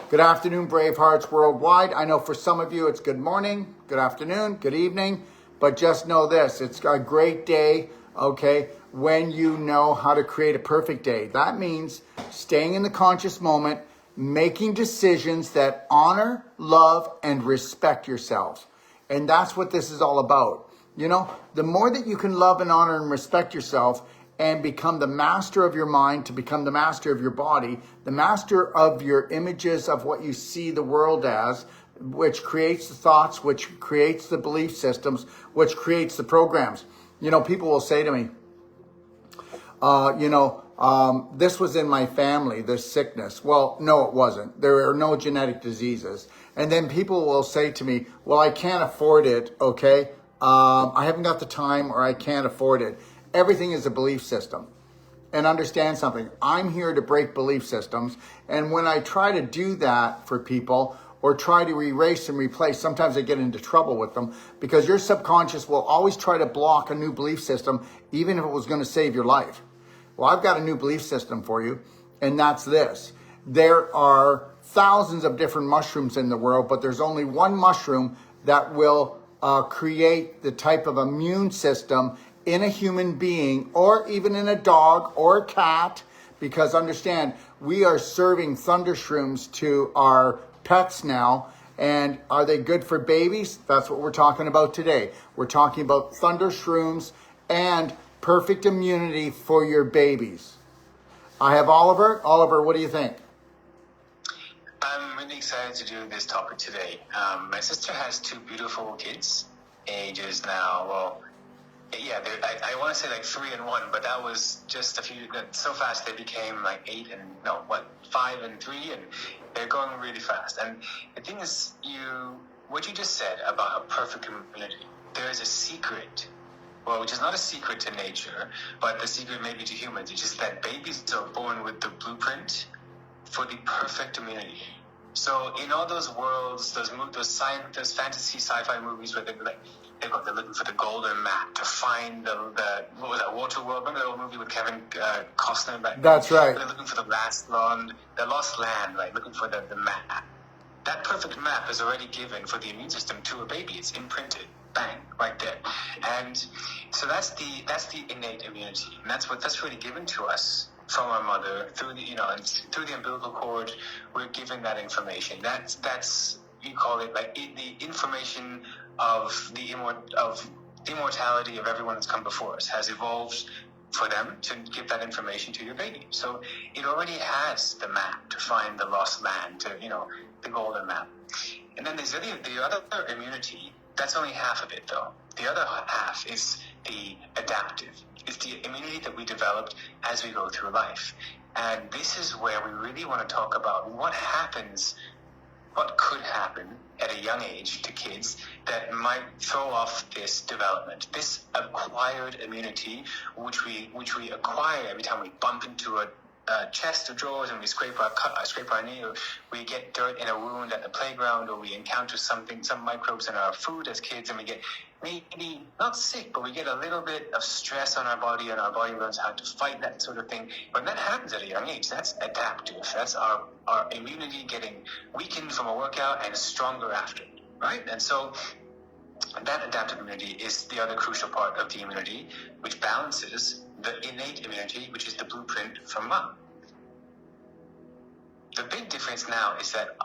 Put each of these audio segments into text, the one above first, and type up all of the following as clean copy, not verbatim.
Good afternoon, brave hearts worldwide. I know for some of you it's good morning, good afternoon, good evening, but just know this, it's a great day, okay, when you know how to create a perfect day. That means staying in the conscious moment, making decisions that honor, love, and respect yourselves. And that's what this is all about. You know, the more that you can love and honor and respect yourself and become the master of your mind, to become the master of your body, the master of your images of what you see the world as, which creates the thoughts, which creates the belief systems, which creates the programs. You know, people will say to me, this was in my family, this sickness. Well, no, it wasn't. There are no genetic diseases. And then people will say to me, well, I can't afford it, okay? I haven't got the time, or I can't afford it. Everything is a belief system. And understand something, I'm here to break belief systems. And when I try to do that for people, or try to erase and replace, sometimes I get into trouble with them, because your subconscious will always try to block a new belief system, even if it was going to save your life. Well, I've got a new belief system for you, and that's this. There are thousands of different mushrooms in the world, but there's only one mushroom that will create the type of immune system in a human being, or even in a dog or a cat, because understand, we are serving Thundershrooms to our pets now. And are they good for babies? That's what we're talking about today. We're talking about Thundershrooms and perfect immunity for your babies. I have Oliver. Oliver, what do you think? I'm really excited to do this topic today. My sister has two beautiful kids, ages now, well, yeah, I want to say like 3 and 1, but that was just so fast they became like 5 and 3, and they're going really fast. And the thing is, what you just said about a perfect community, there is a secret, well, which is not a secret to nature, but the secret maybe to humans, it's just that babies are born with the blueprint for the perfect immunity. So in all those worlds, those fantasy sci-fi movies where they're looking for the golden map to find the what was that, Waterworld? Remember that old movie with Kevin Costner back then? That's right. They're looking for the lost land, right? Looking for the map. That perfect map is already given for the immune system to a baby. It's imprinted, bang, right there. And so that's the innate immunity, and that's really given to us from our mother through the umbilical cord. We're given that information. That's you call it like the information of the immortality of everyone that's come before us has evolved for them to give that information to your baby. So it already has the map to find the lost land, the golden map. And then there's the other immunity. That's only half of it, though. The other half is the adaptive. It's the immunity that we developed as we go through life. And this is where we really want to talk about what could happen at a young age to kids that might throw off this development, this acquired immunity, which we acquire every time we bump into a chest of drawers and we scrape our knee, or we get dirt in a wound at the playground, or we encounter some microbes in our food as kids, and we get maybe not sick, but we get a little bit of stress on our body, and our body learns how to fight that sort of thing. When that happens at a young age, that's adaptive. That's our immunity getting weakened from a workout and stronger after, right? And so that adaptive immunity is the other crucial part of the immunity, which balances the innate immunity, which is the blueprint from mom. The big difference now is that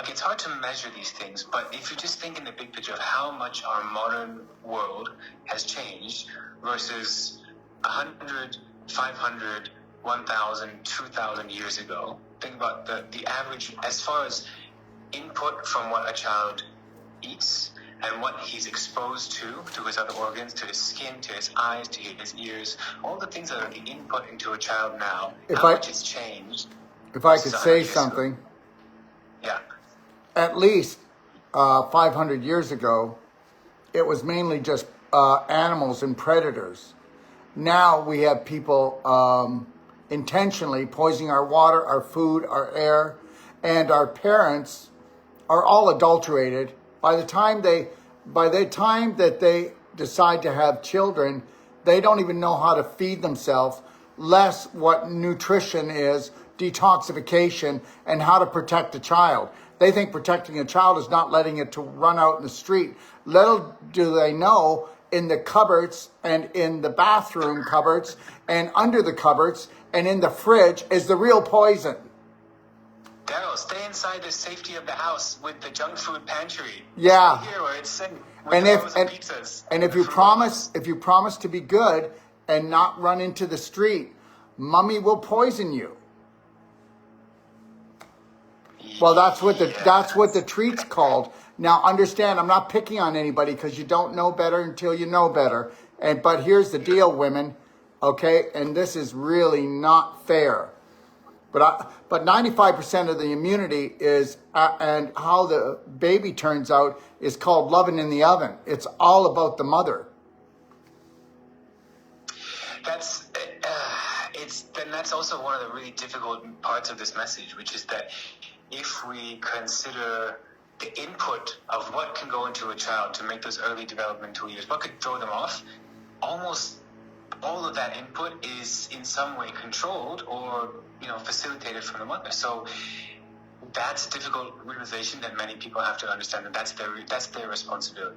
it's hard to measure these things, but if you just think in the big picture of how much our modern world has changed versus 100, 500, 1,000, 2,000 years ago, think about the average as far as input from what a child eats and what he's exposed to his other organs, to his skin, to his eyes, to his ears, all the things that are the input into a child now, much it's changed. If I could say something. Yeah. At least 500 years ago, it was mainly just animals and predators. Now we have people intentionally poisoning our water, our food, our air, and our parents are all adulterated. By the time that they decide to have children, they don't even know how to feed themselves, less what nutrition is detoxification and how to protect a child. They think protecting a child is not letting it to run out in the street. Little do they know, in the cupboards and in the bathroom cupboards and under the cupboards and in the fridge is the real poison. Daryl, stay inside the safety of the house with the junk food pantry. Yeah. Stay here where it's safe. With And the if frozen pizzas and if you promise to be good and not run into the street, mommy will poison you. Well, that's what the treat's called. Now, understand, I'm not picking on anybody because you don't know better until you know better. But here's the deal, women, okay? And this is really not fair. But 95% of the immunity is, and how the baby turns out is called loving in the oven. It's all about the mother. That's also one of the really difficult parts of this message, which is that if we consider the input of what can go into a child to make those early developmental years, what could throw them off, almost all of that input is in some way controlled or facilitated from the mother. So that's a difficult realization that many people have to understand, that that's their responsibility.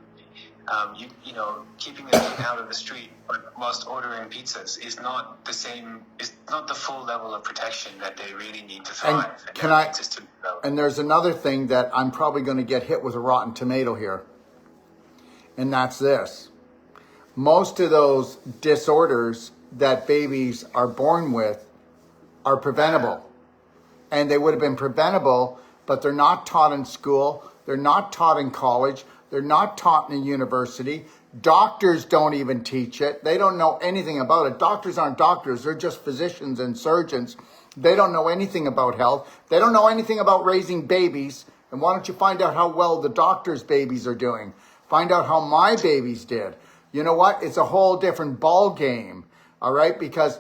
Keeping them out of the street whilst ordering pizzas is not the same. Is not the full level of protection that they really need to thrive. And there's another thing that I'm probably going to get hit with a rotten tomato here, and that's this. Most of those disorders that babies are born with are preventable. And they would have been preventable, but they're not taught in school. They're not taught in college. They're not taught in a university. Doctors don't even teach it. They don't know anything about it. Doctors aren't doctors. They're just physicians and surgeons. They don't know anything about health. They don't know anything about raising babies. And why don't you find out how well the doctors' babies are doing? Find out how my babies did. You know what? It's a whole different ball game, all right? Because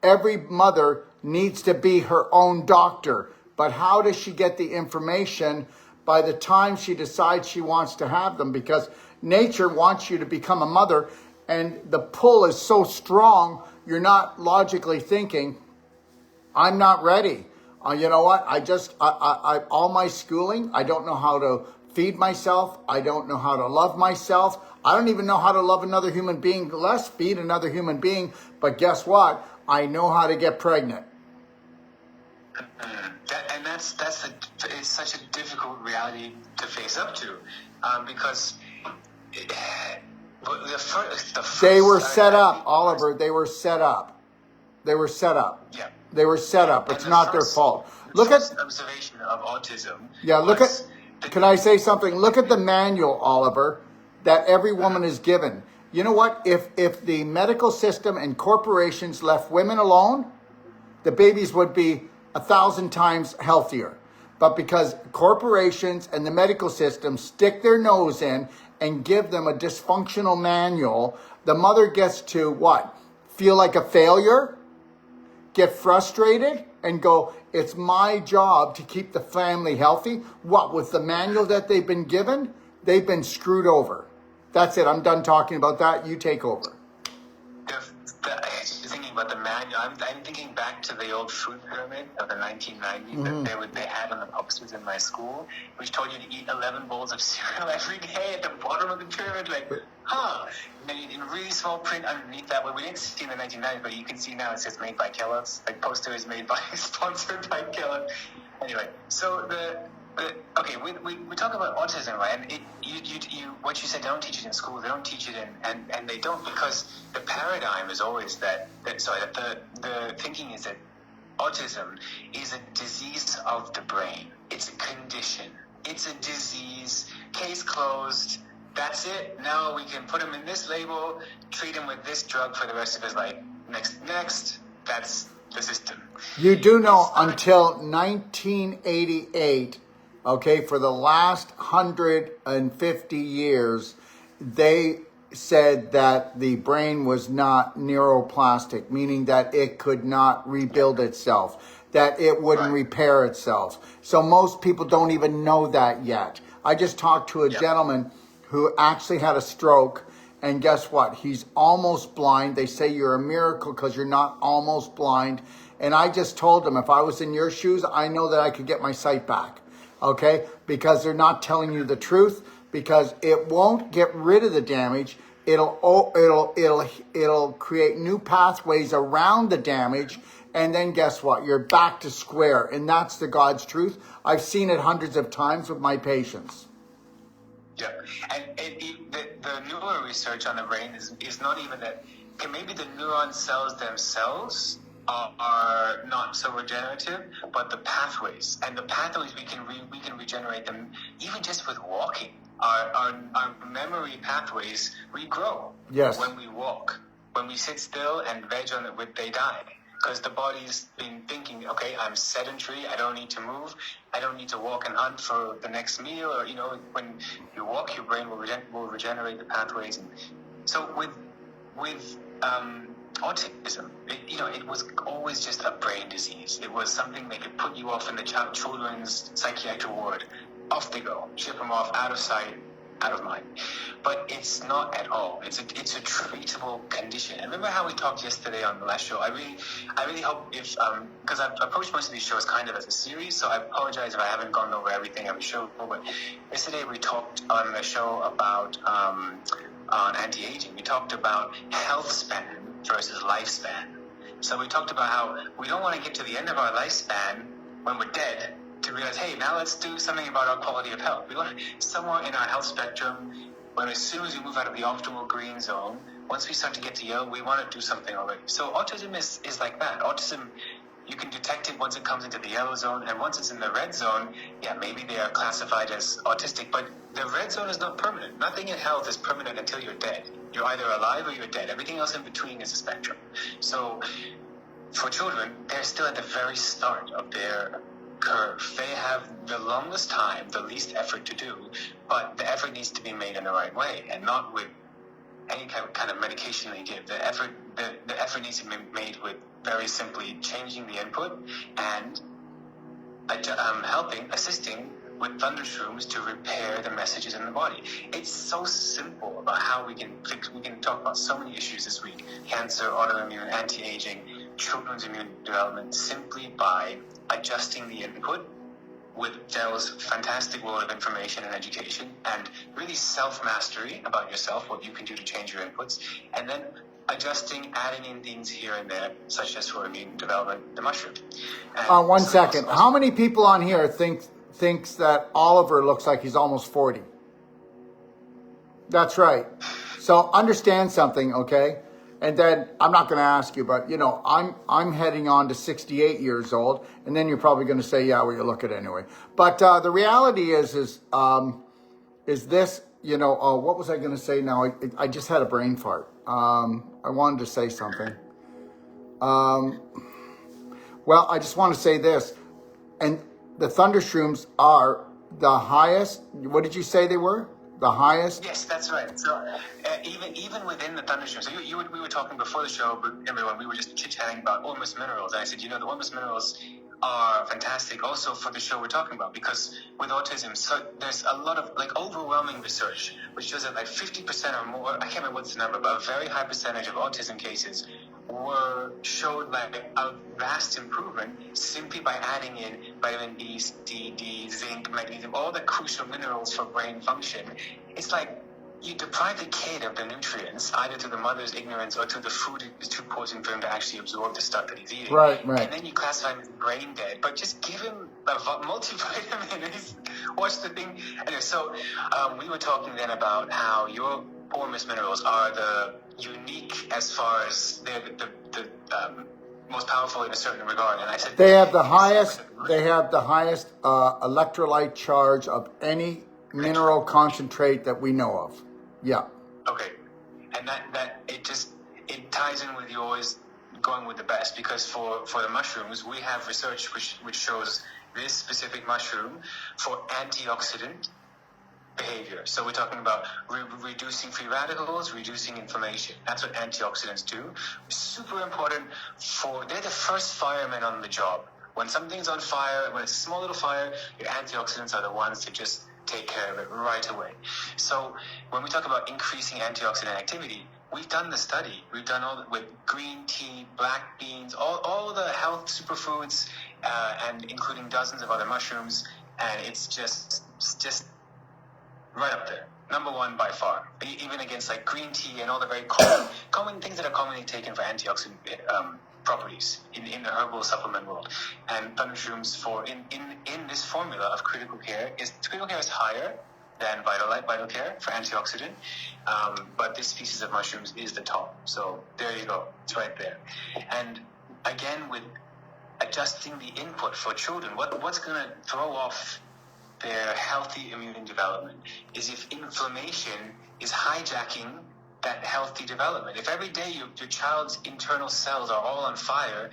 every mother needs to be her own doctor. But how does she get the information by the time she decides she wants to have them? Because nature wants you to become a mother, and the pull is so strong, you're not logically thinking, I'm not ready. You know what? I all my schooling, I don't know how to feed myself. I don't know how to love myself. I don't even know how to love another human being, less feed another human being. But guess what? I know how to get pregnant. It's such a difficult reality to face up to, because they were set up, Oliver. They were set up. They were set up. Yeah. They were set up. It's not their fault. Look at observation of autism. Yeah. Can I say something? Look at the manual, Oliver, that every woman is given. You know what? If the medical system and corporations left women alone, the babies would be 1,000 times healthier. But because corporations and the medical system stick their nose in and give them a dysfunctional manual, the mother gets to what? Feel like a failure? Get frustrated and go, it's my job to keep the family healthy. What, with the manual that they've been given? They've been screwed over. That's it. I'm done talking about that. You take over. Thinking about the manual, I'm thinking back to the old food pyramid of the 1990s that they had on the posters in my school, which told you to eat 11 bowls of cereal every day at the bottom of the pyramid. Like, And then in really small print underneath that, what we didn't see in the 1990s, but you can see now, it says made by Kellogg's. Like, poster is made by, sponsored by Kellogg. Anyway, so we talk about autism, right? And what you said, they don't teach it in school. They don't teach it and they don't, because the paradigm is always that the thinking is that autism is a disease of the brain. It's a condition. It's a disease. Case closed. That's it. Now we can put him in this label, treat him with this drug for the rest of his life. Next. That's the system. You do know until 1988, okay, for the last 150 years, they said that the brain was not neuroplastic, meaning that it could not rebuild itself, that it wouldn't repair itself. So most people don't even know that yet. I just talked to a gentleman who actually had a stroke, and guess what? He's almost blind. They say you're a miracle because you're not almost blind. And I just told them, if I was in your shoes, I know that I could get my sight back. Okay? Because they're not telling you the truth, because it won't get rid of the damage. It'll create new pathways around the damage. And then guess what? You're back to square. And that's the God's truth. I've seen it hundreds of times with my patients. Yeah, and the newer research on the brain is not even that. Okay, maybe the neuron cells themselves are not so regenerative, but the pathways we can regenerate them even just with walking. Our memory pathways regrow. Yes. When we walk, when we sit still and veg on it, they die. Because the body's been thinking, okay, I'm sedentary, I don't need to move, I don't need to walk and hunt for the next meal, or, when you walk, your brain will regenerate the pathways. And so with autism, it was always just a brain disease. It was something they could put you off in the children's psychiatric ward. Off they go, ship them off, out of sight, out of mind. But it's not at all. It's a treatable condition. And remember how we talked yesterday on the last show? I really hope because I've approached most of these shows kind of as a series, so I apologize if I haven't gone over everything on the show. But yesterday we talked on the show about on anti-aging. We talked about health span versus lifespan. So we talked about how we don't want to get to the end of our lifespan when we're dead to realize, hey, now let's do something about our quality of health. We want somewhere in our health spectrum, when as soon as we move out of the optimal green zone, once we start to get to yellow, we want to do something already. So autism is like that. Autism, you can detect it once it comes into the yellow zone, and once it's in the red zone, yeah, maybe they are classified as autistic, but the red zone is not permanent. Nothing in health is permanent until you're dead. You're either alive or you're dead. Everything else in between is a spectrum. So for children, they're still at the very start of their curve. They have the longest time, the least effort to do, but the effort needs to be made in the right way and not with any kind of medication they give. The effort needs to be made with very simply changing the input and assisting with Thundershrooms to repair the messages in the body. It's so simple about how we can talk about so many issues this week: cancer, autoimmune, anti-aging, children's immune development, simply by adjusting the input with Dell's fantastic world of information and education, and really self-mastery about yourself, what you can do to change your inputs, and then adjusting, adding in things here and there, such as for immune development, the mushroom. One second. How many people on here thinks that Oliver looks like he's almost 40? That's right. So understand something, okay? And then I'm not going to ask you, but I'm heading on to 68 years old, and then you're probably going to say, yeah, well, you look at it anyway. But the reality is this, what was I going to say now? I just had a brain fart. I wanted to say something. Well, I just want to say this, and the Thundershrooms are the highest. What did you say they were? The highest? Yes, that's right. So even within the Thundershrooms, so we were talking before the show, but everyone, we were just chit-chatting about Ormus minerals. And I said, the Ormus minerals are fantastic also for the show we're talking about, because with autism, so there's a lot of overwhelming research which shows that 50% or more, I can't remember what's the number, but a very high percentage of autism cases showed a vast improvement simply by adding in vitamin B, C, D, zinc, magnesium, all the crucial minerals for brain function. It's like you deprive the kid of the nutrients, either to the mother's ignorance or to the food is too poison for him to actually absorb the stuff that he's eating. Right. And then you classify him as brain dead, but just give him a multivitamin and watch the thing. Anyway, so we were talking then about how your Ormus minerals are the unique as far as they're the most powerful in a certain regard. And I said they have the highest electrolyte charge of any mineral concentrate that we know of. Yeah. Okay. And that it ties in with you always going with the best, because for the mushrooms, we have research which shows this specific mushroom for antioxidant behavior. So we're talking about reducing free radicals, reducing inflammation. That's what antioxidants do. Super important they're the first firemen on the job. When something's on fire, when it's a small little fire, your antioxidants are the ones to just take care of it right away. So when we talk about increasing antioxidant activity, we've done the study. We've done with green tea, black beans, all the health superfoods, and including dozens of other mushrooms, and it's just right up there. Number one by far, even against like green tea and all the very common things that are commonly taken for antioxidant properties in the herbal supplement world. And Thundershrooms in this formula of critical care is higher than Vital Care for antioxidant, but this species of mushrooms is the top. So there you go, it's right there. And again, with adjusting the input for children, what's going to throw off their healthy immune development is if inflammation is hijacking that healthy development. If every day your child's internal cells are all on fire,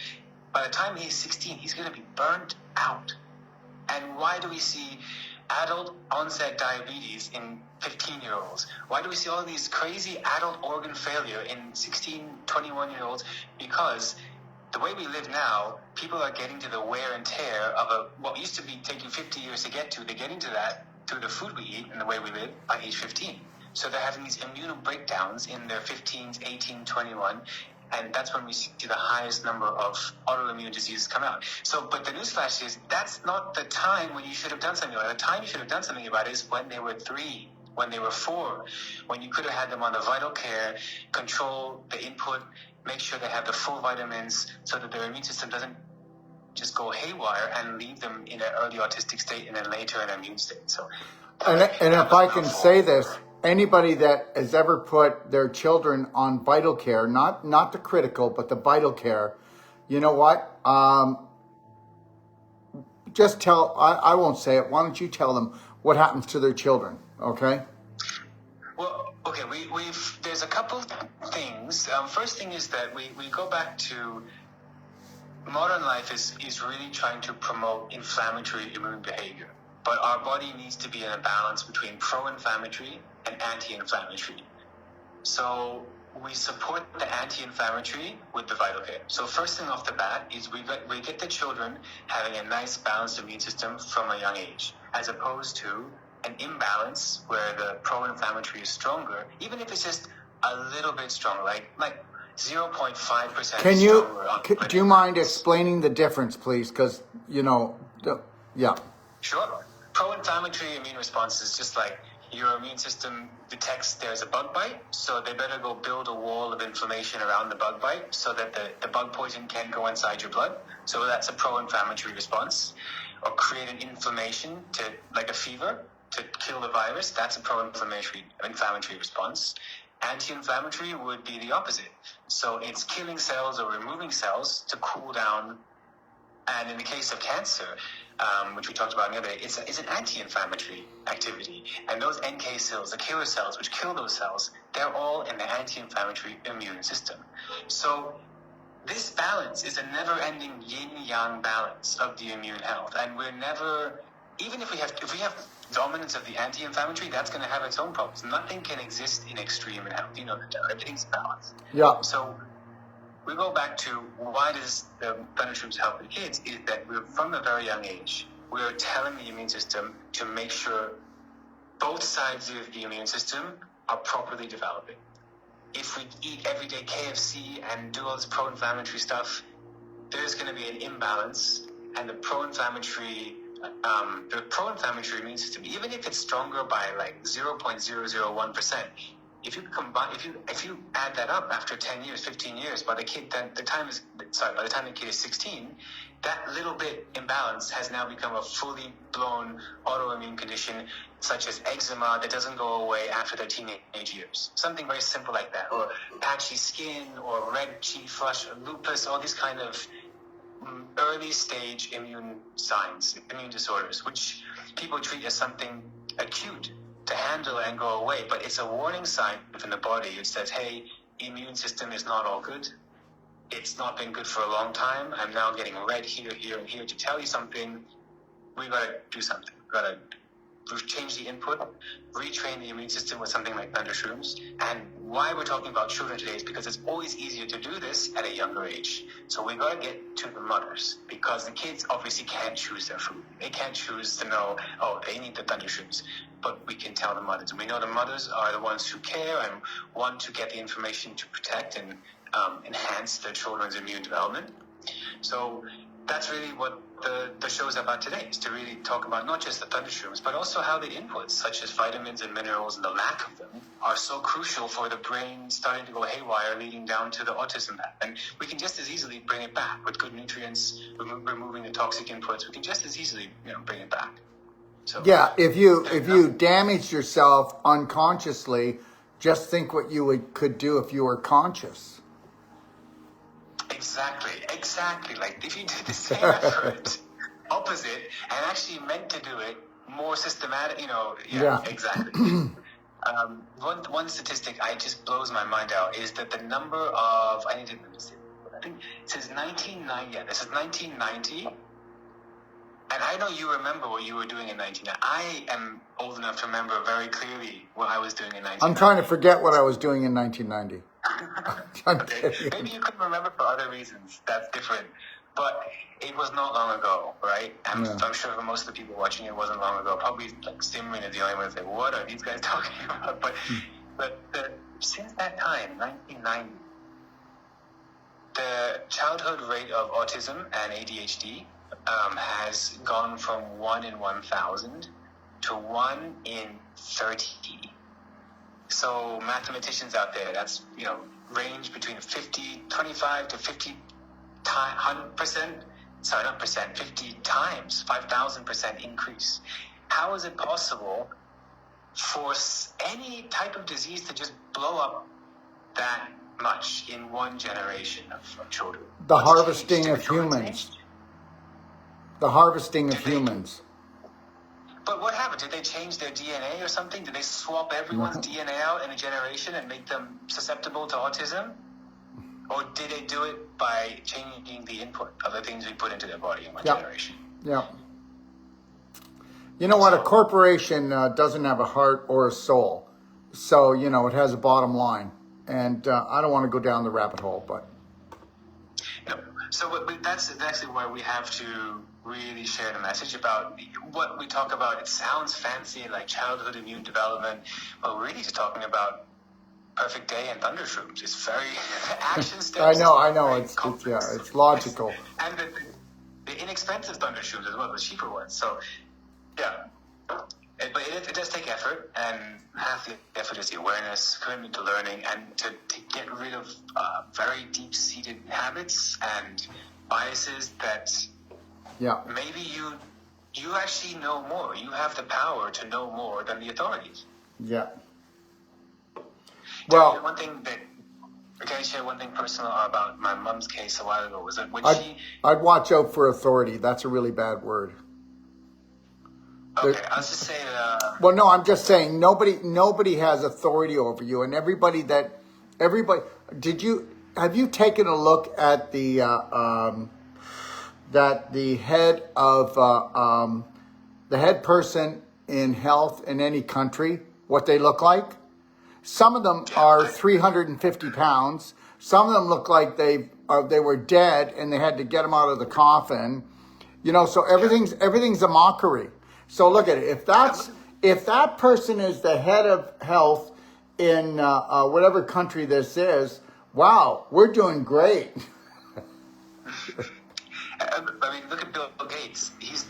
by the time he's 16, he's going to be burnt out. And why do we see adult onset diabetes in 15-year-olds? Why do we see all these crazy adult organ failure in 16, 21-year-olds? Because the way we live now, people are getting to the wear and tear of what used to be taking 50 years to get to. They're getting to that through the food we eat and the way we live by age 15. So they're having these immune breakdowns in their 15s, 18, 21, and that's when we see the highest number of autoimmune diseases come out. So, but the newsflash is that's not the time when you should have done something about it. The time you should have done something about it is when they were 3, when they were 4, when you could have had them on the Vital Care, control the input, make sure they have the full vitamins so that their immune system doesn't just go haywire and leave them in an early autistic state and then later in an immune state. So, and if I can say this, anybody that has ever put their children on Vital Care, not the critical, but the Vital Care, you know what? Just tell, I won't say it. Why don't you tell them what happens to their children, okay? Well, okay, there's a couple of things. First thing is that we go back to modern life is really trying to promote inflammatory immune behavior. But our body needs to be in a balance between pro-inflammatory and anti-inflammatory. So we support the anti-inflammatory with the Vital Care. So first thing off the bat is we get the children having a nice balanced immune system from a young age, as opposed to an imbalance where the pro-inflammatory is stronger, even if it's just a little bit stronger, like 0.5%. Can you, do you mind explaining the difference, please? Because, yeah. Sure. Pro-inflammatory immune response is just like your immune system detects there's a bug bite, so they better go build a wall of inflammation around the bug bite so that the bug poison can't go inside your blood. So that's a pro-inflammatory response. Or create an inflammation like a fever, to kill the virus. That's a pro-inflammatory response. Anti-inflammatory would be the opposite. So it's killing cells or removing cells to cool down. And in the case of cancer, which we talked about the other day, it's an anti-inflammatory activity. And those NK cells, the killer cells, which kill those cells, they're all in the anti-inflammatory immune system. So this balance is a never-ending yin-yang balance of the immune health. And we're never, even if we have dominance of the anti-inflammatory, that's going to have its own problems. Nothing can exist in extreme in health. You know that, everything's balanced. Yeah. So we go back to why does the Thundershrooms help the kids is that we're from a very young age, we're telling the immune system to make sure both sides of the immune system are properly developing. If we eat everyday KFC and do all this pro-inflammatory stuff, there's going to be an imbalance, and the pro-inflammatory immune system, even if it's stronger by like 0.001%, if you add that up after 10 years, 15 years, by the time the kid is 16, that little bit imbalance has now become a fully blown autoimmune condition, such as eczema that doesn't go away after their teenage years. Something very simple like that, or patchy skin, or red cheek flush, or lupus, all these kind of early stage immune disorders, which people treat as something acute to handle and go away, but it's a warning sign from the body. It says, hey, immune system is not all good. It's not been good for a long time. I'm now getting red here, here, and here to tell you something. We got to do something. We got to we've changed the input, retrain the immune system with something like Thundershrooms. And why we're talking about children today is because it's always easier to do this at a younger age. So we got to get to the mothers, because the kids obviously can't choose their food. They can't choose to know, oh, they need the Thundershrooms. But we can tell the mothers. And we know the mothers are the ones who care and want to get the information to protect and enhance their children's immune development. So that's really what the show is about today, is to really talk about not just the Thundershrooms, but also how the inputs, such as vitamins and minerals and the lack of them, are so crucial for the brain starting to go haywire, leading down to the autism path. And we can just as easily bring it back with good nutrients, removing the toxic inputs. We can just as easily, bring it back. So, yeah, if you damage yourself unconsciously, just think what you could do if you were conscious. Exactly. Like if you did the same effort, opposite, and actually meant to do it more systematic, exactly. One statistic I just blows my mind out is that the number of, I think it says 1990, this is 1990, and I know you remember what you were doing in 1990. I am old enough to remember very clearly what I was doing in 1990. I'm trying to forget what I was doing in 1990. Okay. Maybe you couldn't remember for other reasons. That's different. But it was not long ago, right? I'm sure for most of the people watching it wasn't long ago. Probably like Simran is the only one that's like, what are these guys talking about? But since that time, 1990, the childhood rate of autism and ADHD has gone from 1 in 1,000 to 1 in 30. So mathematicians out there, that's, range between 25 to 50 100%, 50 times, 5,000% increase. How is it possible for any type of disease to just blow up that much in one generation of children? The harvesting of humans. The harvesting of humans. But what happened? Did they change their DNA or something? Did they swap everyone's DNA out in a generation and make them susceptible to autism? Or did they do it by changing the input of the things we put into their body in one generation? Yeah. You know what? A corporation doesn't have a heart or a soul. So, it has a bottom line. And I don't want to go down the rabbit hole, but... No. So that's exactly why we have to really share the message about what we talk about. It sounds fancy, like childhood immune development, but we're really just talking about Perfect Day and Thundershrooms. It's very action steps. I know. It's logical. And the inexpensive Thundershrooms as well, the cheaper ones. So, yeah. But it does take effort, and half the effort is the awareness, commitment to learning, and to get rid of very deep-seated habits and biases that maybe you actually know more. You have the power to know more than the authorities. Yeah. Well, can I share one thing personal about my mom's case a while ago? Was that when I'd watch out for authority. That's a really bad word. Okay, I'll just say. Well, no, I'm just saying nobody has authority over you, and everybody. Have you taken a look at the head of the head person in health in any country, what they look like? Some of them are 350 pounds. Some of them look like they were dead and they had to get them out of the coffin. So everything's a mockery. So look at it. If that person is the head of health in whatever country this is, wow, we're doing great. I mean, look at Bill Gates. He's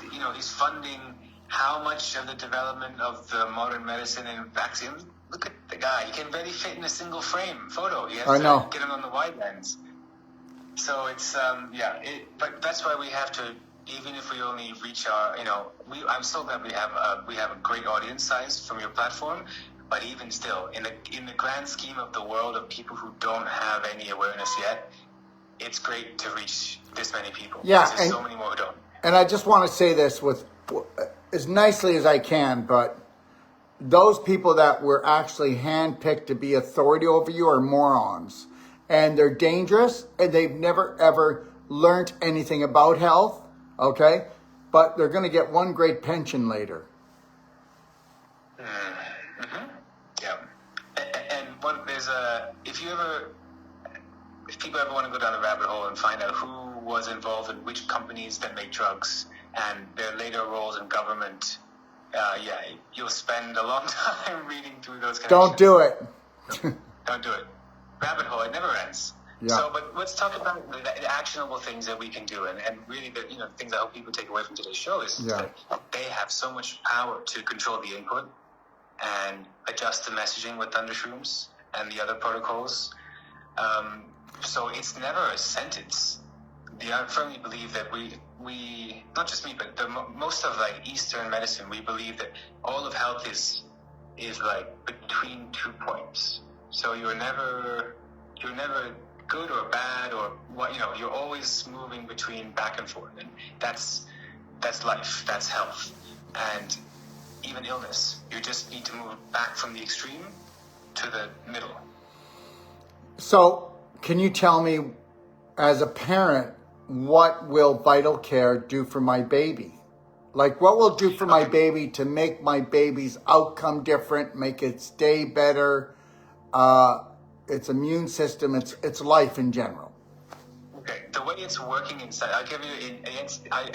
funding how much of the development of the modern medicine and vaccines. Look at the guy. He can barely fit in a single frame photo. You have to get him on the wide lens. So it's but that's why we have to. Even if we only reach our, I'm so glad we have a great audience size from your platform. But even still, in the grand scheme of the world of people who don't have any awareness yet, it's great to reach this many people. Yeah, there's so many more who don't. And I just want to say this with as nicely as I can, but those people that were actually handpicked to be authority over you are morons, and they're dangerous, and they've never ever learned anything about health. Okay, but they're going to get one great pension later. if people ever want to go down the rabbit hole and find out who was involved in which companies that make drugs and their later roles in government, you'll spend a long time reading through those connections. Don't do it. Don't do it. Rabbit hole, it never ends. Yeah. So, but let's talk about the actionable things that we can do, and really the things that I hope people take away from today's show is that they have so much power to control the input and adjust the messaging with Thundershrooms and the other protocols. So it's never a sentence. I firmly believe that we not just me, but most of like Eastern medicine, we believe that all of health is like between 2 points. So you're never good or bad or what, you're always moving between back and forth, and that's life, that's health, and even illness. You just need to move back from the extreme to the middle. So can you tell me, as a parent, what will Vital Care do for my baby? Like, what will do for my baby to make my baby's outcome different, make its day better, its immune system, its life in general? Okay, the way it's working inside, I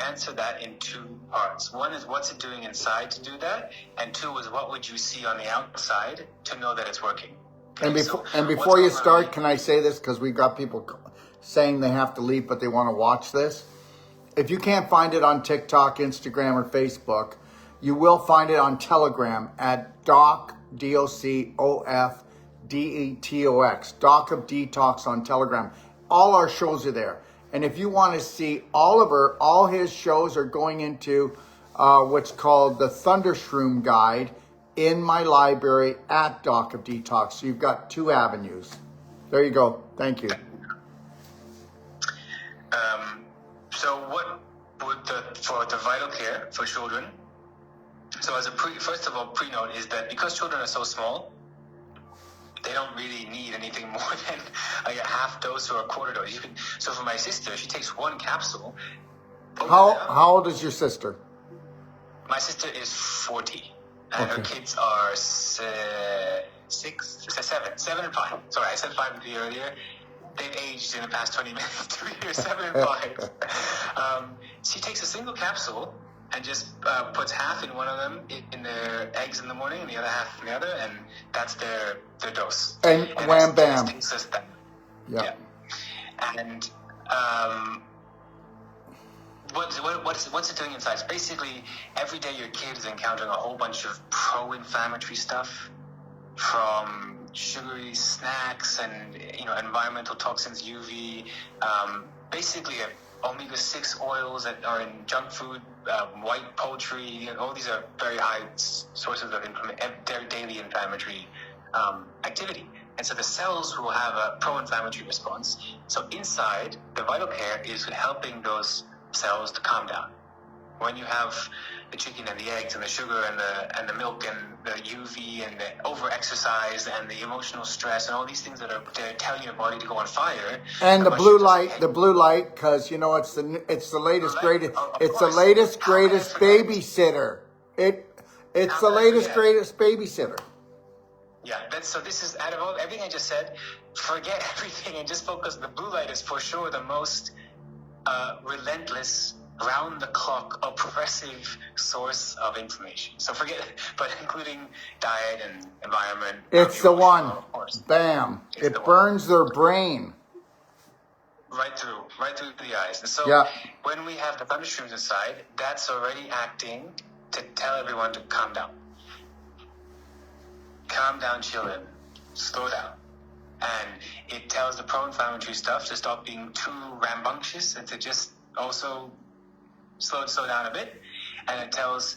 answer that in 2 parts. One is what's it doing inside to do that, and 2 is what would you see on the outside to know that it's working. Okay, and before you start, can I say this, because we got people saying they have to leave, but they want to watch this. If you can't find it on TikTok, Instagram, or Facebook, you will find it on Telegram at Doc, DOCOFDETOX, Doc of Detox on Telegram. All our shows are there. And if you want to see all his shows are going into what's called the Thundershroom Guide in my library at Doc of Detox. So you've got 2 avenues. There you go. Thank you. So what would for the Vital Care for children? So as first of all, pre-note is that because children are so small, they don't really need anything more than a half dose or a quarter dose. So for my sister, she takes 1 capsule. How old is your sister? My sister is 40, and her kids are 7 and 5. Sorry, I said 5 and 3 earlier. They've aged in the past 20 minutes, 3 or 7 and 5. She takes a single capsule and just puts half in one of them in their eggs in the morning and the other half in the other, and that's their dose. And wham bam. Yeah. And what's it doing inside? So basically, every day your kid is encountering a whole bunch of pro-inflammatory stuff, from sugary snacks and environmental toxins, UV, basically omega-6 oils that are in junk food, white poultry. All these are very high sources of daily inflammatory activity. And so the cells will have a pro-inflammatory response. So inside, the Vital Care is helping those cells to calm down. When you have the chicken and the eggs and the sugar and the milk and the UV and the over-exercise and the emotional stress and all these things that are telling your body to go on fire. And the blue light, because it's the latest greatest, it's the latest greatest babysitter. It's the latest greatest babysitter. Yeah, so this is, out of everything I just said, forget everything and just focus. The blue light is for sure the most relentless, round-the-clock, oppressive source of inflammation. So forget it, but including diet and environment. It's the one. Bam. It burns their brain. Right through the eyes. And so when we have the Thundershrooms inside, that's already acting to tell everyone to calm down. Calm down, chill in, slow down. And it tells the pro-inflammatory stuff to stop being too rambunctious and to just also slow down a bit. And it tells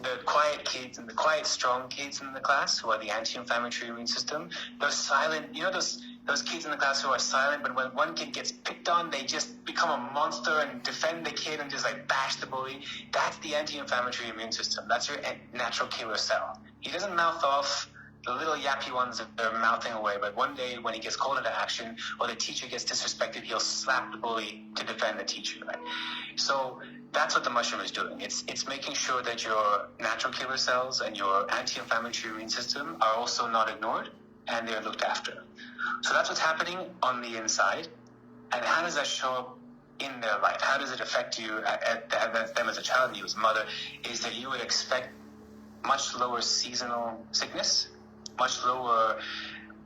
the quiet kids and the quiet, strong kids in the class who are the anti-inflammatory immune system, those silent, those kids in the class who are silent, but when one kid gets picked on, they just become a monster and defend the kid and just like bash the bully. That's the anti-inflammatory immune system. That's your natural killer cell. He doesn't mouth off the little yappy ones that they're mouthing away, but one day when he gets called into action or the teacher gets disrespected, he'll slap the bully to defend the teacher, right? So that's what the mushroom is doing. It's making sure that your natural killer cells and your anti-inflammatory immune system are also not ignored and they're looked after. So that's what's happening on the inside. And how does that show up in their life? How does it affect you at them as a child and you as a mother? Is that you would expect much lower seasonal sickness, much lower,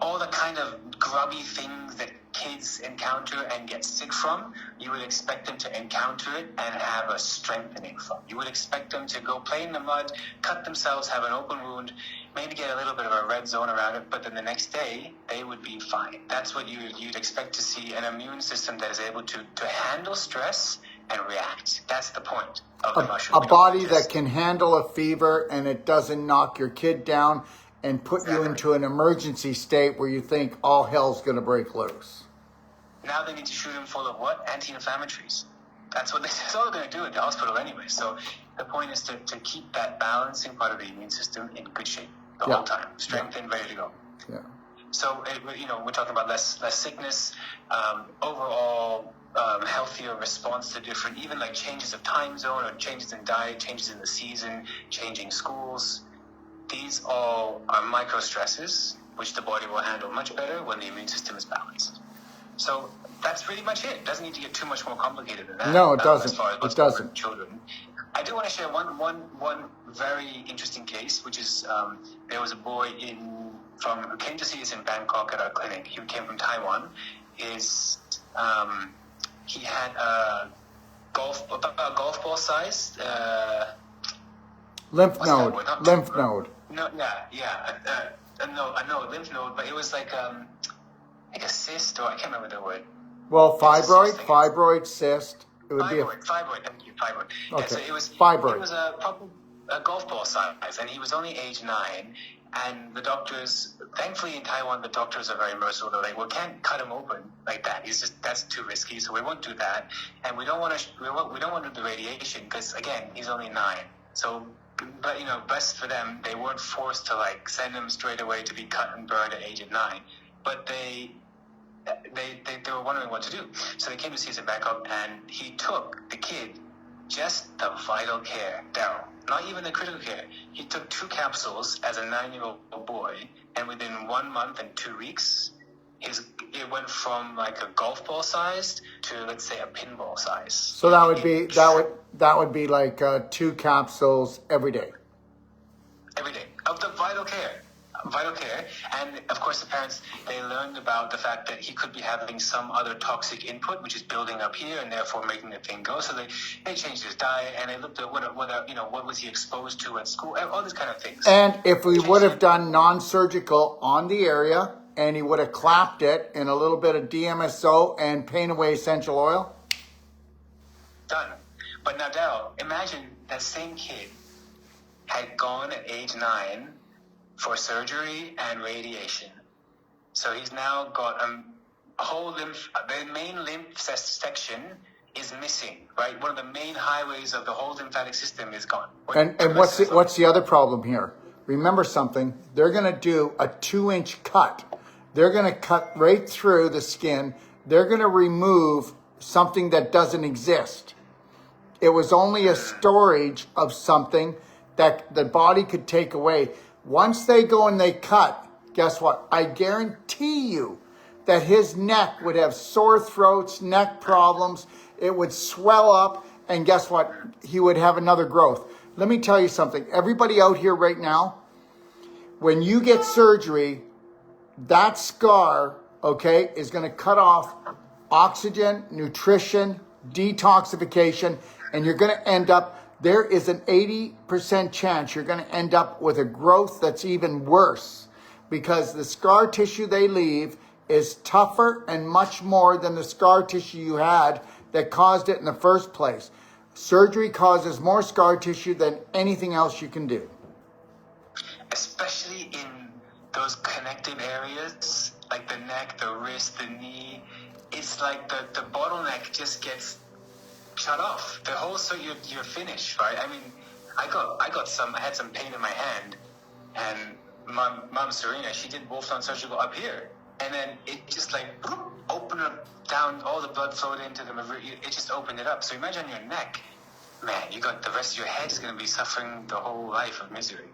all the kind of grubby things that kids encounter and get sick from, you would expect them to encounter it and have a strengthening from. You would expect them to go play in the mud, cut themselves, have an open wound, maybe get a little bit of a red zone around it, but then the next day, they would be fine. That's what you'd expect to see, an immune system that is able to handle stress and react. That's the point of the mushroom. A body that can handle a fever and it doesn't knock your kid down and put you into an emergency state where you think all hell's going to break loose. Now they need to shoot him full of what? Anti-inflammatories. That's all they're going to do at the hospital anyway. So the point is to keep that balancing part of the immune system in good shape the whole time, strengthened, ready to go. Yeah. So we're talking about less sickness, overall healthier response to different, even like changes of time zone or changes in diet, changes in the season, changing schools. These all are micro stresses, which the body will handle much better when the immune system is balanced. So that's pretty much it. It doesn't need to get too much more complicated than that. No, it doesn't. As far as it doesn't. Children. I do want to share one very interesting case, which is there was a boy who came to see us in Bangkok at our clinic. He came from Taiwan. He had a golf ball size lymph node. No, lymph node, but it was like a cyst, or I can't remember the word. Well, fibroid cyst. It would be fibroid. Thank you, fibroid. Okay. And so it was fibroid. It was a golf ball size, and he was only age 9. And the doctors, thankfully in Taiwan, the doctors are very merciful. They're like, we can't cut him open like that. That's too risky, so we won't do that. And we don't want to do the radiation because again, he's only 9. So, but best for them, they weren't forced to like send him straight away to be cut and burned at age of 9. But they were wondering what to do. So they came to see us in Bangkok, and he took the kid just the vital care, Daryl, not even the critical care. He took 2 capsules as a 9-year-old boy, and within 1 month and 2 weeks, it went from like a golf ball size to, let's say, a pinball size. So that would be like 2 capsules every day. Every day of the vital care. And of course the parents, they learned about the fact that he could be having some other toxic input which is building up here and therefore making the thing go. So they changed his diet, and they looked at what was he exposed to at school, all these kind of things. And if we would have done non-surgical on the area and he would have clapped it in a little bit of DMSO and pain away essential oil, done. But now Daryl, imagine that same kid had gone at age 9 for surgery and radiation. So he's now got a whole the main lymph section is missing, right? One of the main highways of the whole lymphatic system is gone. And what's the other problem here? Remember something, they're going to do a 2-inch cut. They're going to cut right through the skin. They're going to remove something that doesn't exist. It was only a storage of something that the body could take away. Once they go and they cut, guess what? I guarantee you that his neck would have sore throats, neck problems. It would swell up, and guess what? He would have another growth. Let me tell you something. Everybody out here right now, when you get surgery, that scar, okay, is going to cut off oxygen, nutrition, detoxification, and you're going to end up, there is an 80% chance you're going to end up with a growth that's even worse, because the scar tissue they leave is tougher and much more than the scar tissue you had that caused it in the first place. Surgery causes more scar tissue than anything else you can do. Especially in those connective areas, like the neck, the wrist, the knee. It's like the bottleneck just gets shut off. The whole, so you're finished, right? I mean, I had some pain in my hand, and Mom Serena, she did Wolfson surgical up here, and then it just like opened up down, all the blood flowed into the, it just opened it up. So imagine your neck, man, you got the rest of your head is going to be suffering the whole life of misery.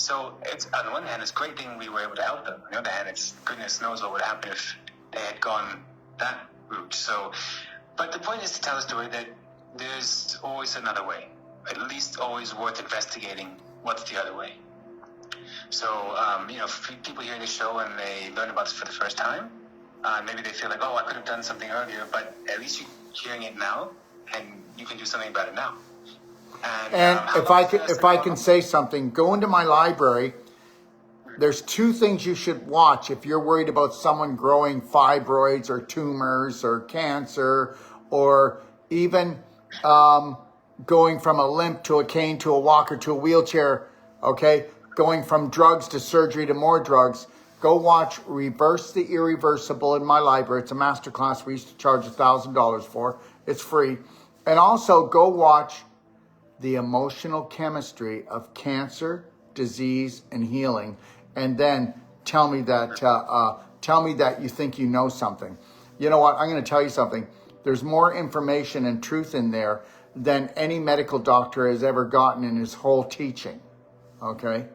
So it's, on the one hand, it's a great thing we were able to help them. On the other hand, it's goodness knows what would happen if they had gone that route. So, but the point is to tell a story that there's always another way. At least always worth investigating what's the other way. So, if people hear this show and they learn about this for the first time, maybe they feel like, oh, I could have done something earlier, but at least you're hearing it now, and you can do something about it now. And if I can say something, go into my library. There's two things you should watch if you're worried about someone growing fibroids or tumors or cancer, or even going from a limp to a cane to a walker to a wheelchair, okay? Going from drugs to surgery to more drugs. Go watch Reverse the Irreversible in my library. It's a masterclass we used to charge $1,000 for. It's free. And also go watch The Emotional Chemistry of Cancer, Disease, and Healing. And then tell me that you think you know something. You know what? I'm going to tell you something. There's more information and truth in there than any medical doctor has ever gotten in his whole teaching. Okay?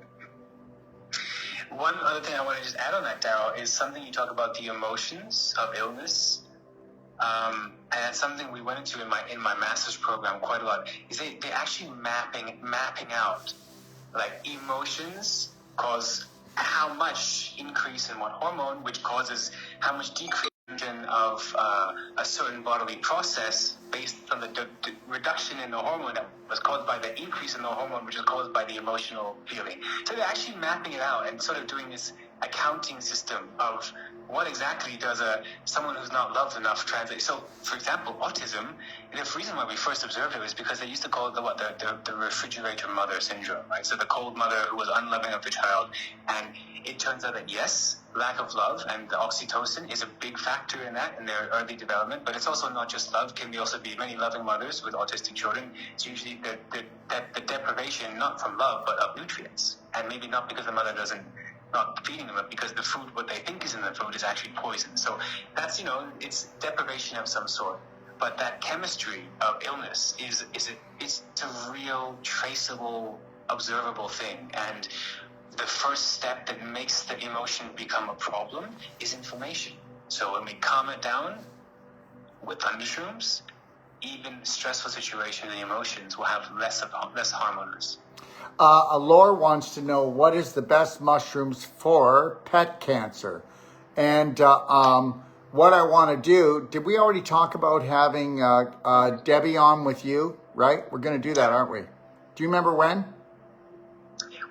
One other thing I want to just add on that, Daryl, is something you talk about, the emotions of illness. And that's something we went into in my master's program quite a lot. Is they actually mapping out, like, emotions cause how much increase in what hormone, which causes how much decrease of a certain bodily process based on the reduction in the hormone that was caused by the increase in the hormone, which is caused by the emotional feeling. So they're actually mapping it out and sort of doing this accounting system of what exactly does someone who's not loved enough translate. So, for example, autism, the reason why we first observed it was because they used to call it the refrigerator mother syndrome, right? So the cold mother who was unloving of the child. And it turns out that, yes, lack of love and the oxytocin is a big factor in that, in their early development, but it's also not just love. Can also be many loving mothers with autistic children. It's usually the deprivation, not from love, but of nutrients. And maybe not because the mother not feeding them, but because the food, what they think is in the food, is actually poison. So that's, it's deprivation of some sort. But that chemistry of illness it's a real, traceable, observable thing. And the first step that makes the emotion become a problem is inflammation. So when we calm it down with Thundershrooms, even stressful situations and emotions will have less harm on us. Laura wants to know, what is the best mushrooms for pet cancer? And what I want to do, did we already talk about having Debbie on with you, right? We're going to do that, aren't we? Do you remember when?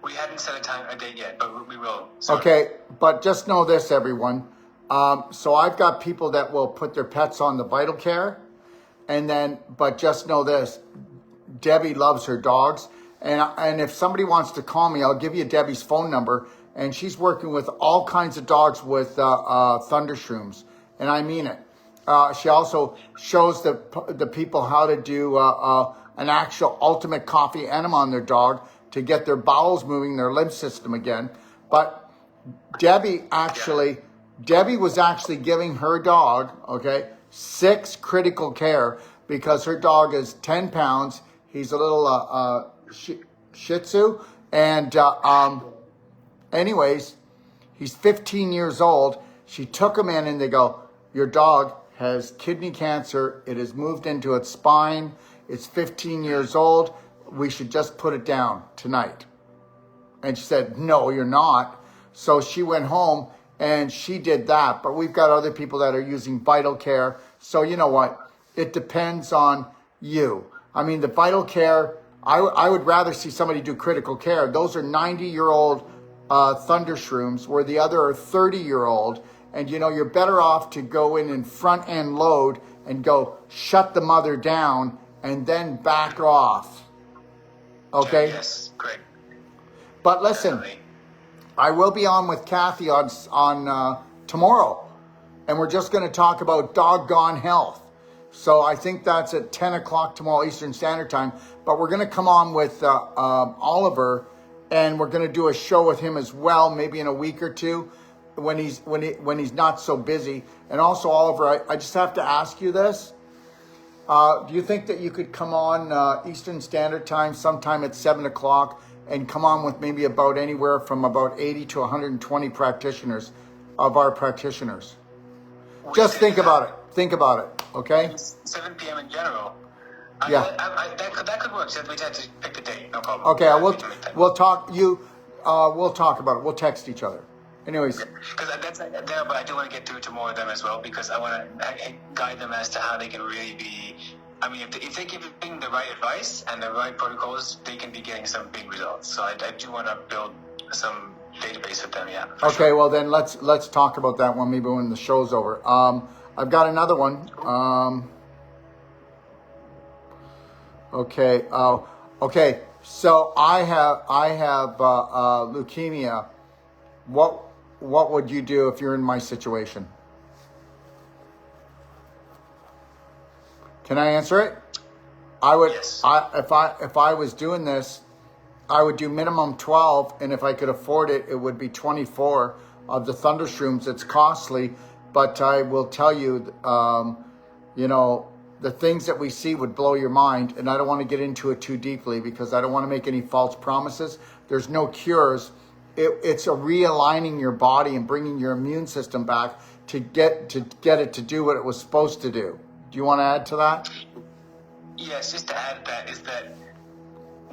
We hadn't set a date yet, but we will. Sorry. Okay, but just know this, everyone. So I've got people that will put their pets on the Vital Care, but just know this, Debbie loves her dogs. And if somebody wants to call me, I'll give you Debbie's phone number. And she's working with all kinds of dogs with Thundershrooms. And I mean it. She also shows the people how to do an actual ultimate coffee enema on their dog to get their bowels moving, their lymph system again. But Debbie was actually giving her dog, 6 critical care, because her dog is 10 pounds. He's a little Shih Tzu. And anyways, he's 15 years old. She took him in and they go, your dog has kidney cancer. It has moved into its spine. It's 15 years old. We should just put it down tonight. And she said, no, you're not. So she went home and she did that. But we've got other people that are using Vital Care. So you know what? It depends on you. I mean, the Vital Care, I would rather see somebody do critical care. Those are 90-year-old Thundershrooms, where the other are 30-year-old. And you're better off to go in and front end load and go shut the mother down and then back off. Okay? Yes, great. But listen, definitely. I will be on with Kathy on tomorrow, and we're just going to talk about doggone health. So I think that's at 10 o'clock tomorrow Eastern Standard Time. But we're going to come on with Oliver, and we're going to do a show with him as well, maybe in a week or two, when he's not so busy. And also, Oliver, I just have to ask you this. Do you think that you could come on Eastern Standard Time sometime at 7 o'clock and come on with maybe about anywhere from about 80 to 120 practitioners of our practitioners. Just think about it. Think about it. Okay? 7 p.m. in general. Yeah. That could work. We just have to pick the date. No problem. Okay. We'll talk. We'll talk about it. We'll text each other. Anyways. Because that's there, but I do want to get through to more of them as well, because I want to guide them as to how they can really be. I mean, if they're giving the right advice and the right protocols, they can be getting some big results. So I do want to build some database with them. Yeah. Okay. Sure. Well, then let's talk about that one maybe when the show's over. I've got another one. Okay. Okay. So I have leukemia. What would you do if you're in my situation? Can I answer it? I would. Yes. If I was doing this, I would do minimum 12, and if I could afford it, it would be 24 of the Thundershrooms. It's costly, but I will tell you, you know, the things that we see would blow your mind, and I don't want to get into it too deeply because I don't want to make any false promises. There's no cures. It's a realigning your body and bringing your immune system back to get it to do what it was supposed to do. Do you want to add to that? Yes, just to add that is that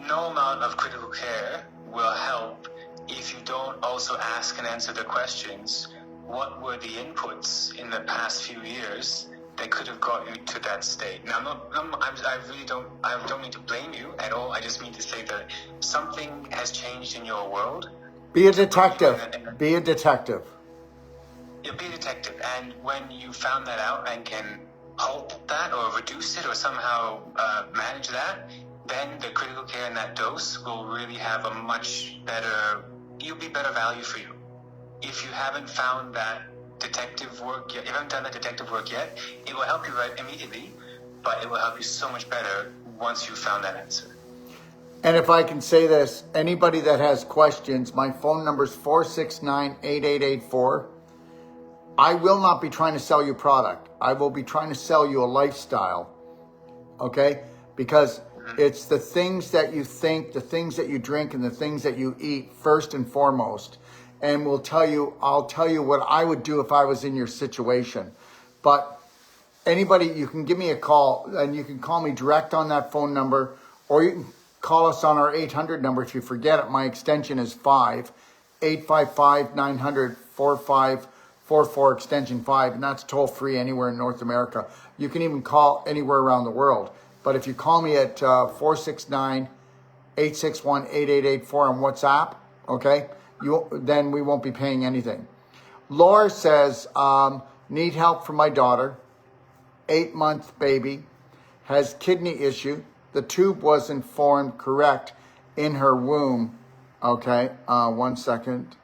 no amount of critical care will help if you don't also ask and answer the questions. What were the inputs in the past few years that could have got you to that state? Now, I don't mean to blame you at all. I just mean to say that something has changed in your world. Be a detective. Be a detective. Yeah, be a detective. And when you found that out and can halt that or reduce it or somehow manage that, then the critical care in that dose will really have a much better, you'll be better value for you. If you haven't found that detective work yet, if you haven't done that detective work yet, it will help you right immediately, but it will help you so much better once you've found that answer. And if I can say this, anybody that has questions, my phone number is 469-8884. I will not be trying to sell you product. I will be trying to sell you a lifestyle, okay? Because it's the things that you think, the things that you drink, and the things that you eat first and foremost. And I'll tell you what I would do if I was in your situation. But anybody, you can give me a call, and you can call me direct on that phone number, or you can call us on our 800 number. If you forget it, my extension is 5, 855-900-4544, extension 5, and that's toll free anywhere in North America. You can even call anywhere around the world. But if you call me at 469-861-8884 on WhatsApp, okay, then we won't be paying anything. Laura says, need help for my daughter, 8-month baby, has kidney issue. The tube wasn't formed correct in her womb. Okay, 1 second.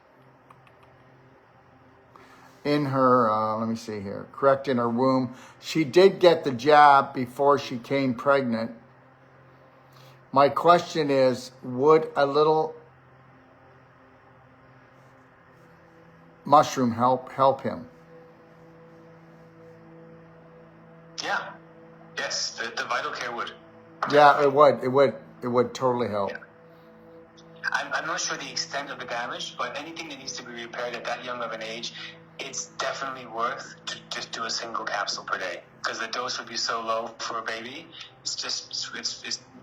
In her, let me see here, correct in her womb. She did get the jab before she came pregnant. My question is, would a little mushroom help him? Yeah. Yes, the Vital Care would. Yeah, it would totally help. Yeah. I'm not sure the extent of the damage, but anything that needs to be repaired at that young of an age, it's definitely worth to just do a single capsule per day, because the dose would be so low for a baby. It's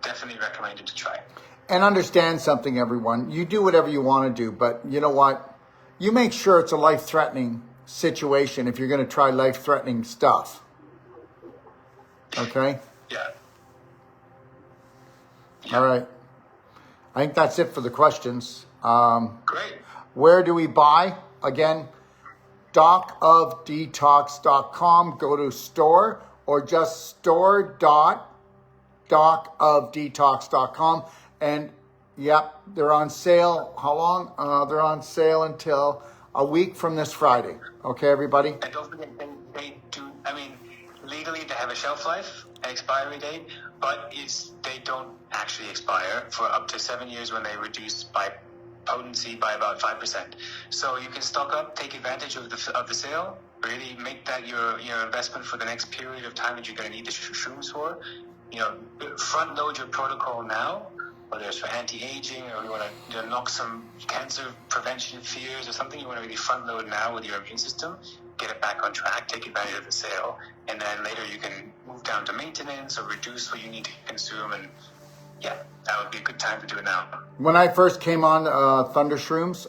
definitely recommended to try. And understand something, everyone. You do whatever you want to do, but you know what? You make sure it's a life-threatening situation if you're going to try life-threatening stuff. Okay? Yeah. All right. I think that's it for the questions. Great. Where do we buy? Again, docofdetox.com. Go to store, or just store.docofdetox.com. And yep, they're on sale. How long? They're on sale until a week from this Friday. Okay, everybody? And don't forget, they do, I mean, legally they have a shelf life, an expiry date, but they don't actually expire for up to 7 years when they reduce by potency by about 5%. So you can stock up, take advantage of the sale, really make that your investment for the next period of time that you're going to need the shrooms for. You know, front load your protocol now, whether it's for anti-aging or you want to knock some cancer prevention fears or something you want to really front load now with your immune system, get it back on track, take advantage of the sale, and then later you can move down to maintenance or reduce what you need to consume. And yeah, that would be a good time to do it now. When I first came on Thundershrooms,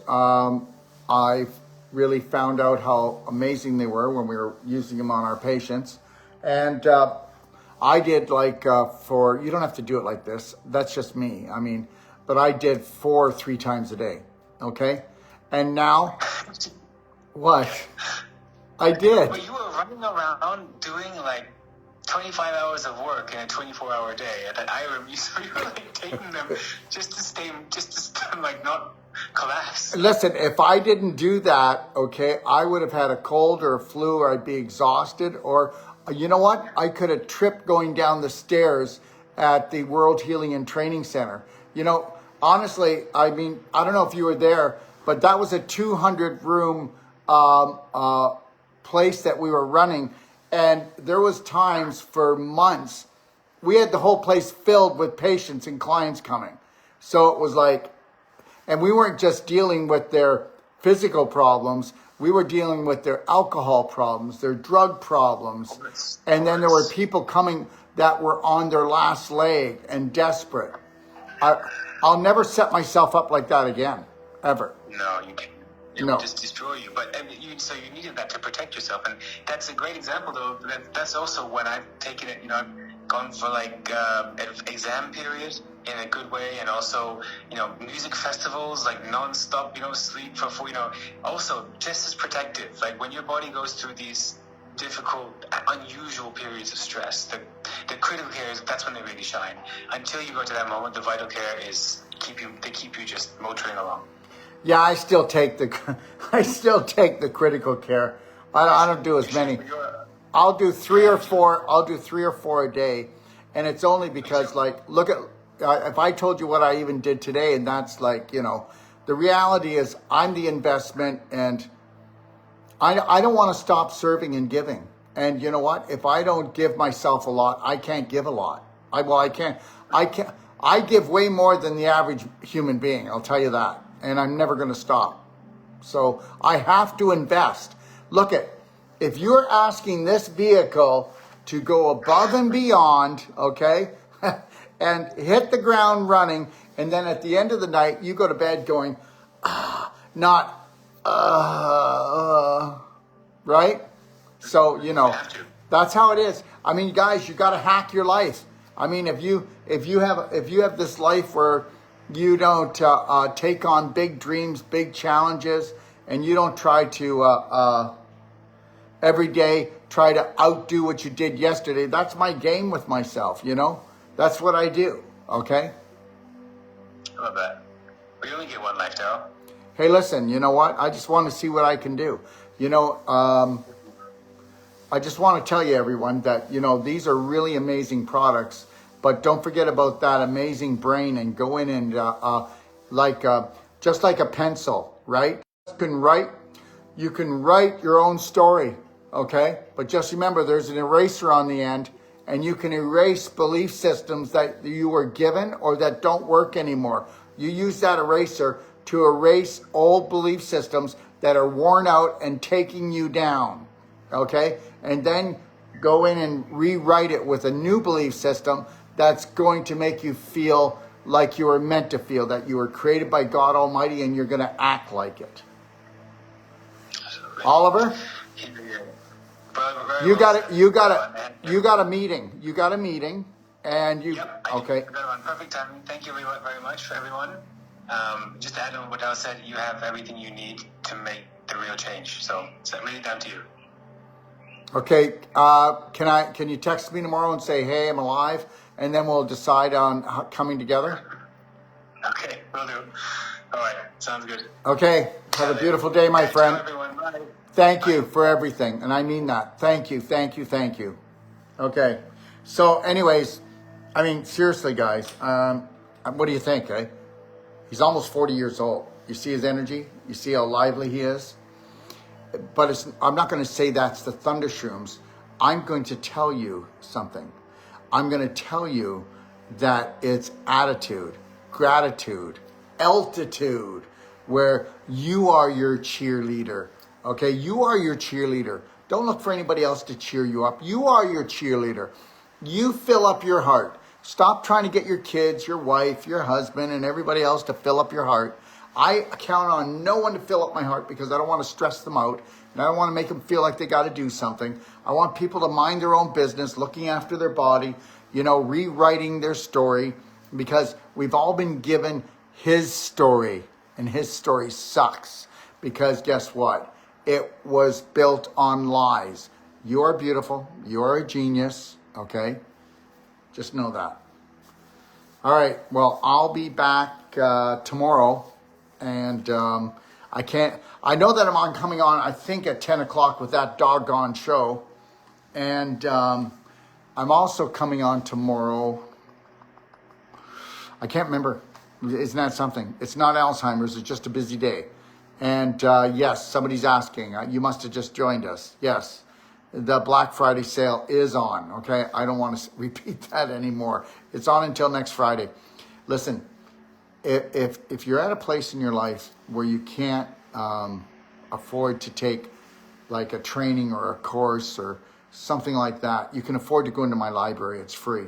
I really found out how amazing they were when we were using them on our patients. And I did like you don't have to do it like this. That's just me. I mean, but I did 4 3 times a day. Okay. And now what? I did. But you were running around doing like 25 hours of work in a 24-hour day. And I remember you were like taking them just to like not collapse. Listen, if I didn't do that, okay, I would have had a cold or a flu, or I'd be exhausted, or you know what? I could have tripped going down the stairs at the World Healing and Training Center. You know, honestly, I mean, I don't know if you were there, but that was a 200-room place that we were running. And there was times for months, we had the whole place filled with patients and clients coming. So it was like, and we weren't just dealing with their physical problems, we were dealing with their alcohol problems, their drug problems. And then there were people coming that were on their last leg and desperate. I'll never set myself up like that again, ever. No, you can't. It No. would just destroy you. But so you needed that to protect yourself, and that's a great example. Though that's also when I've taken it. You know, I've gone for like an exam period in a good way, and also music festivals like non-stop. Sleep for 4. Also just as protective. Like when your body goes through these difficult, unusual periods of stress, the critical care that's when they really shine. Until you go to that moment, the vital care is keep you just motoring along. Yeah, I still take the critical care. I don't do as many. I'll do 3 or 4. I'll do 3 or 4 a day, and it's only because look at if I told you what I even did today, and that's the reality is I'm the investment, and I don't want to stop serving and giving. And you know what? If I don't give myself a lot, I can't give a lot. I can't. I give way more than the average human being. I'll tell you that. And I'm never going to stop. So I have to invest. Look if you're asking this vehicle to go above and beyond, okay, and hit the ground running, and then at the end of the night, you go to bed going, right? So, that's how it is. I mean, guys, you got to hack your life. I mean, if you have this life where you don't take on big dreams, big challenges, and you don't try to every day try to outdo what you did yesterday. That's my game with myself, That's what I do, okay? I love that. We only get one life, Daryl. Hey, listen, you know what? I just want to see what I can do. I just want to tell you, everyone, that, these are really amazing products. But don't forget about that amazing brain and go in and just like a pencil, right? You can write your own story, okay? But just remember, there's an eraser on the end, and you can erase belief systems that you were given or that don't work anymore. You use that eraser to erase old belief systems that are worn out and taking you down, okay? And then go in and rewrite it with a new belief system that's going to make you feel like you were meant to feel, that you were created by God Almighty, and you're going to act like it. Oliver, you got a meeting. You got a meeting, and you. Yep, okay. I got it on perfect timing. Thank you very much for everyone. Just to add on what Al said, you have everything you need to make the real change. So it's really down to you. Okay. Can you text me tomorrow and say, hey, I'm alive? And then we'll decide on coming together. Okay, will do. All right, sounds good. Okay, have a beautiful day, my friend. Everyone. Bye. Thank you for everything, and I mean that. Thank you. Okay, so anyways, I mean, seriously, guys, what do you think, eh? He's almost 40 years old. You see his energy? You see how lively he is? But I'm not going to say that's the Thundershrooms. I'm going to tell you something. I'm going to tell you that it's attitude. gratitude, altitude, where you are your cheerleader. Okay, you are your cheerleader. Don't look for anybody else to cheer you up. You are your cheerleader. You fill up your heart. Stop trying to get your kids, your wife, your husband, and everybody else to fill up your heart. I count on no one to fill up my heart because I don't want to stress them out. And I don't want to make them feel like they got to do something. I want people to mind their own business, looking after their body, rewriting their story, because we've all been given his story, and his story sucks because guess what? It was built on lies. You are beautiful. You are a genius. Okay? Just know that. All right. Well, I'll be back tomorrow. And I know that I'm coming on, I think at 10 o'clock with that doggone show. And I'm also coming on tomorrow. I can't remember. Isn't that something? It's not Alzheimer's. It's just a busy day. And yes, somebody's asking. You must have just joined us. Yes, the Black Friday sale is on. Okay, I don't want to repeat that anymore. It's on until next Friday. Listen, if you're at a place in your life where you can't afford to take like a training or a course or something like that, you can afford to go into my library. It's free.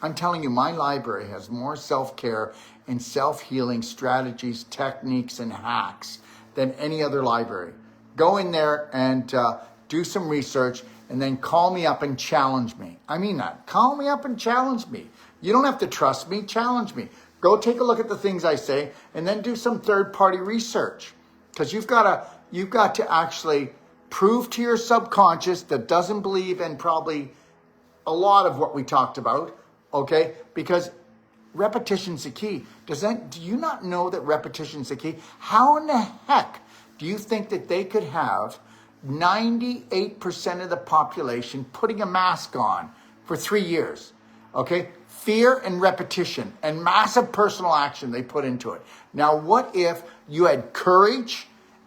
I'm telling you, my library has more self-care and self-healing strategies, techniques, and hacks than any other library. Go in there and do some research and then call me up and challenge me. I mean that. Call me up and challenge me. You don't have to trust me. Challenge me. Go take a look at the things I say and then do some third-party research. Because you've got to actually prove to your subconscious that doesn't believe in probably a lot of what we talked about. Okay, because repetition's the key. Do you not know that repetition's the key? How in the heck do you think that they could have 98% of the population putting a mask on for 3 years? Okay, fear and repetition and massive personal action they put into it. Now, what if you had courage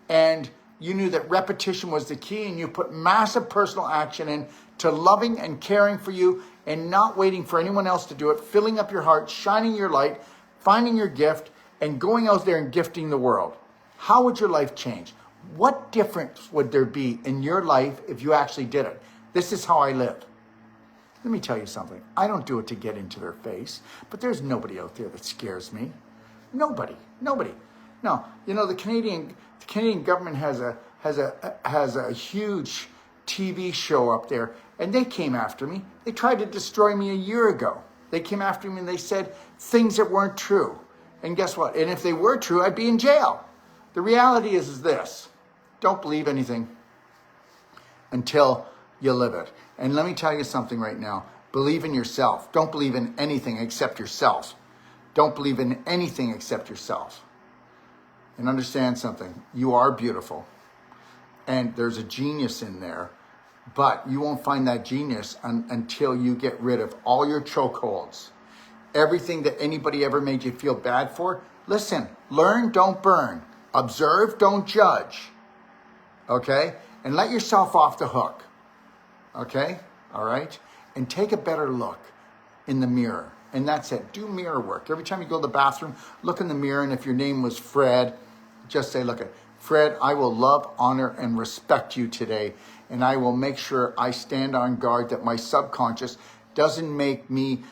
and you knew that repetition was the key and you put massive personal action into loving and caring for you and not waiting for anyone else to do it, filling up your heart, shining your light, finding your gift, and going out there and gifting the world? How would your life change? What difference would there be in your life if you actually did it? This is how I live. Let me tell you something. I don't do it to get into their face, but there's nobody out there that scares me. Nobody. No, the Canadian government has a huge TV show up there, and they came after me. They tried to destroy me a year ago. They came after me and they said things that weren't true. And guess what? And if they were true, I'd be in jail. The reality is this. Don't believe anything until you live it. And let me tell you something right now. Believe in yourself. Don't believe in anything except yourself. Don't believe in anything except yourself. And understand something. You are beautiful. And there's a genius in there. But you won't find that genius until you get rid of all your chokeholds. Everything that anybody ever made you feel bad for. Listen, learn, don't burn. Observe, don't judge. Okay? And let yourself off the hook. Okay? All right? And take a better look in the mirror. And that's it. Do mirror work. Every time you go to the bathroom, look in the mirror. And if your name was Fred, just say, look, Fred, I will love, honor, and respect you today. And I will make sure I stand on guard that my subconscious doesn't make me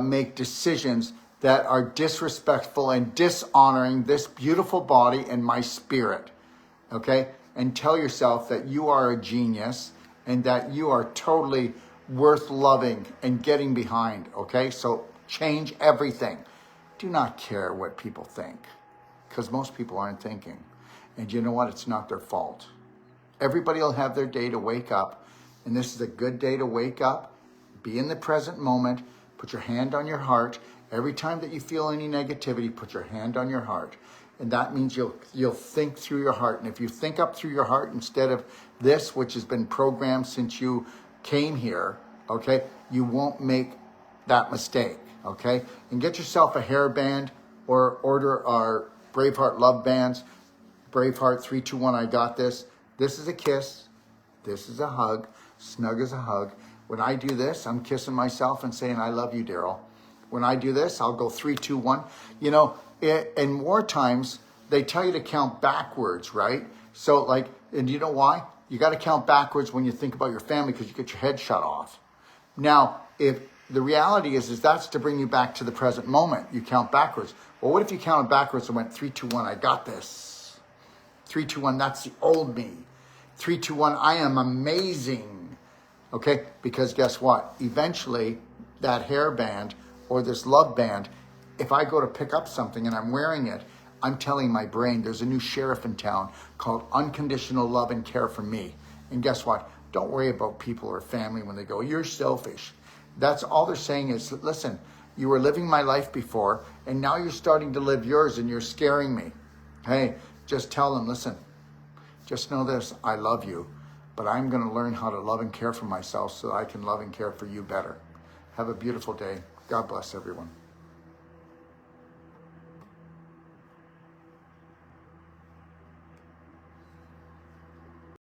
make decisions that are disrespectful and dishonoring this beautiful body and my spirit. Okay? And tell yourself that you are a genius and that you are totally worth loving and getting behind. Okay? So change everything. Do not care what people think, because most people aren't thinking. And you know what? It's not their fault. Everybody will have their day to wake up. And this is a good day to wake up. Be in the present moment. Put your hand on your heart. Every time that you feel any negativity, put your hand on your heart. And that means you'll think through your heart. And if you think up through your heart instead of this, which has been programmed since you came here, okay, you won't make that mistake, okay? And get yourself a hairband or order our Braveheart love bands. Braveheart 321, I got this. This is a kiss. This is a hug. Snug as a hug. When I do this, I'm kissing myself and saying, I love you, Daryl. When I do this, I'll go 3, 2, 1. You know, in war times, they tell you to count backwards, right? So like, and you know why? You got to count backwards when you think about your family because you get your head shut off. Now, if the reality is that's to bring you back to the present moment, you count backwards. Well, what if you counted backwards and went 3, 2, 1, I got this. 3, 2, 1, that's the old me. 3, 2, 1, I am amazing. Okay? Because guess what? Eventually, that hairband or this love band, if I go to pick up something and I'm wearing it, I'm telling my brain there's a new sheriff in town called unconditional love and care for me. And guess what? Don't worry about people or family when they go, you're selfish. That's all they're saying is, listen, you were living my life before and now you're starting to live yours and you're scaring me. Hey, just tell them, listen, just know this, I love you, but I'm going to learn how to love and care for myself so I can love and care for you better. Have a beautiful day. God bless everyone.